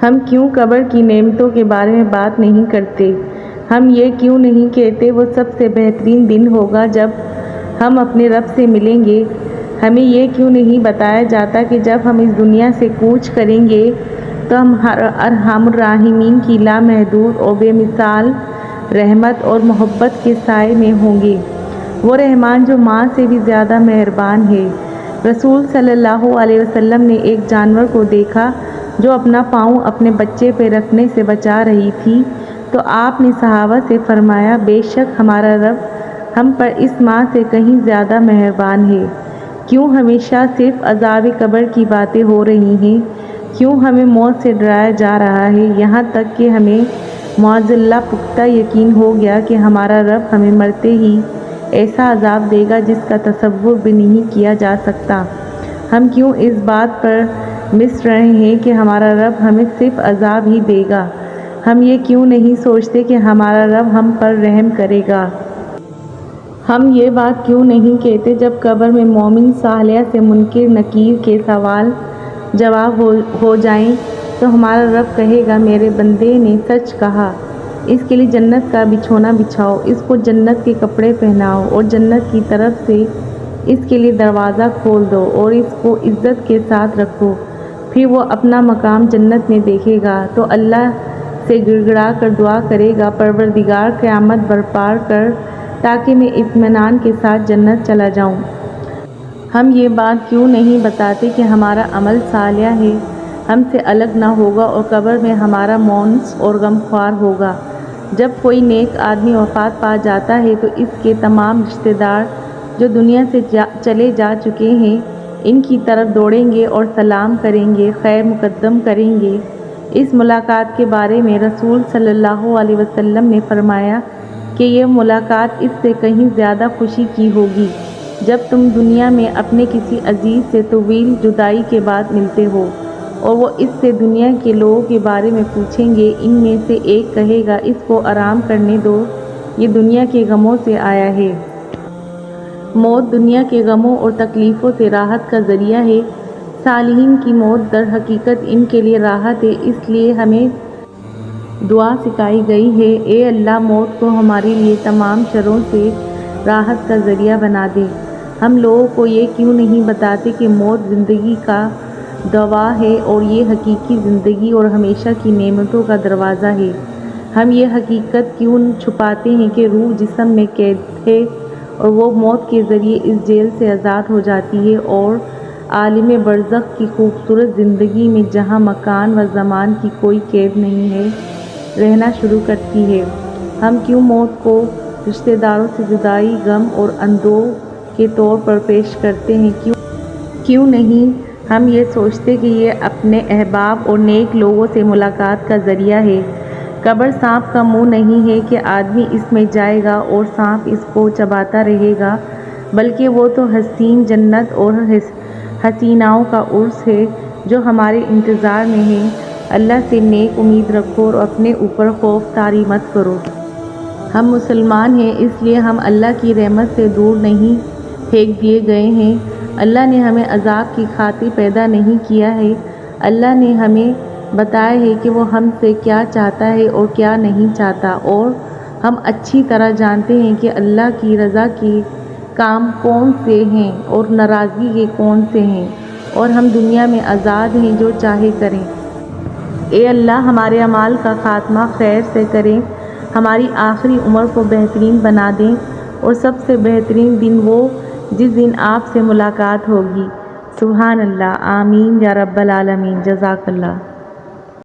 ہم کیوں قبر کی نعمتوں کے بارے میں بات نہیں کرتے؟ ہم یہ کیوں نہیں کہتے وہ سب سے بہترین دن ہوگا جب ہم اپنے رب سے ملیں گے؟ ہمیں یہ کیوں نہیں بتایا جاتا کہ جب ہم اس دنیا سے کوچ کریں گے تو ہم ارحم الراحمین کی لامحدود اور بے مثال رحمت اور محبت کے سائے میں ہوں گے، وہ رحمان جو ماں سے بھی زیادہ مہربان ہے۔ رسول صلی اللہ علیہ وسلم نے ایک جانور کو دیکھا جو اپنا پاؤں اپنے بچے پہ رکھنے سے بچا رہی تھی، تو آپ نے صحابہ سے فرمایا، بے شک ہمارا رب ہم پر اس ماں سے کہیں زیادہ مہربان ہے۔ کیوں ہمیشہ صرف عذاب قبر کی باتیں ہو رہی ہیں؟ کیوں ہمیں موت سے ڈرایا جا رہا ہے، یہاں تک کہ ہمیں معاذاللہ پختہ یقین ہو گیا کہ ہمارا رب ہمیں مرتے ہی ایسا عذاب دے گا جس کا تصور بھی نہیں کیا جا سکتا؟ ہم کیوں اس بات پر مس رہے ہیں کہ ہمارا رب ہمیں صرف عذاب ہی دے گا؟ ہم یہ کیوں نہیں سوچتے کہ ہمارا رب ہم پر رحم کرے گا؟ ہم یہ بات کیوں نہیں کہتے جب قبر میں مومن صالح سے منکر نکیر کے سوال جواب ہو جائیں تو ہمارا رب کہے گا، میرے بندے نے سچ کہا، اس کے لیے جنت کا بچھونا بچھاؤ، اس کو جنت کے کپڑے پہناؤ اور جنت کی طرف سے اس کے لیے دروازہ کھول دو اور اس کو عزت کے ساتھ رکھو۔ پھر وہ اپنا مقام جنت میں دیکھے گا تو اللہ سے گڑ گڑا کر دعا کرے گا، پروردگار قیامت برپا کر تاکہ میں اطمینان کے ساتھ جنت چلا جاؤں۔ ہم یہ بات کیوں نہیں بتاتے کہ ہمارا عمل صالح ہے ہم سے الگ نہ ہوگا اور قبر میں ہمارا مونس اور غمخوار ہوگا۔ جب کوئی نیک آدمی وفات پا جاتا ہے تو اس کے تمام رشتہ دار جو دنیا سے چلے جا چکے ہیں ان کی طرف دوڑیں گے اور سلام کریں گے، خیر مقدم کریں گے۔ اس ملاقات کے بارے میں رسول صلی اللہ علیہ وسلم نے فرمایا کہ یہ ملاقات اس سے کہیں زیادہ خوشی کی ہوگی جب تم دنیا میں اپنے کسی عزیز سے طویل جدائی کے بعد ملتے ہو اور وہ اس سے دنیا کے لوگوں کے بارے میں پوچھیں گے۔ ان میں سے ایک کہے گا، اس کو آرام کرنے دو، یہ دنیا کے غموں سے آیا ہے۔ موت دنیا کے غموں اور تکلیفوں سے راحت کا ذریعہ ہے۔ صالحین کی موت در حقیقت ان کے لیے راحت ہے، اس لیے ہمیں دعا سکھائی گئی ہے، اے اللہ موت کو ہمارے لیے تمام شروں سے راحت کا ذریعہ بنا دے۔ ہم لوگوں کو یہ کیوں نہیں بتاتے کہ موت زندگی کا دعویٰ ہے اور یہ حقیقی زندگی اور ہمیشہ کی نعمتوں کا دروازہ ہے؟ ہم یہ حقیقت کیوں چھپاتے ہیں کہ روح جسم میں قید ہے اور وہ موت کے ذریعے اس جیل سے آزاد ہو جاتی ہے اور عالم برزخ کی خوبصورت زندگی میں جہاں مکان و زمان کی کوئی قید نہیں ہے رہنا شروع کرتی ہے؟ ہم کیوں موت کو رشتہ داروں سے جدائی، غم اور اندوہ کے طور پر پیش کرتے ہیں؟ کیوں نہیں ہم یہ سوچتے کہ یہ اپنے احباب اور نیک لوگوں سے ملاقات کا ذریعہ ہے؟ قبر سانپ کا منہ نہیں ہے کہ آدمی اس میں جائے گا اور سانپ اس کو چباتا رہے گا، بلکہ وہ تو حسین جنت اور حسیناؤں کا عرس ہے جو ہمارے انتظار میں ہے۔ اللہ سے نیک امید رکھو اور اپنے اوپر خوف طاری مت کرو۔ ہم مسلمان ہیں، اس لیے ہم اللہ کی رحمت سے دور نہیں پھینک دیے گئے ہیں۔ اللہ نے ہمیں عذاب کی خاطر پیدا نہیں کیا ہے۔ اللہ نے ہمیں بتایا ہے کہ وہ ہم سے کیا چاہتا ہے اور کیا نہیں چاہتا، اور ہم اچھی طرح جانتے ہیں کہ اللہ کی رضا کے کام کون سے ہیں اور ناراضگی کے کون سے ہیں، اور ہم دنیا میں آزاد ہیں جو چاہے کریں۔ اے اللہ ہمارے اعمال کا خاتمہ خیر سے کریں، ہماری آخری عمر کو بہترین بنا دیں، اور سب سے بہترین دن وہ جس دن آپ سے ملاقات ہوگی۔ سبحان اللہ، آمین یا رب العالمین، جزاک اللہ۔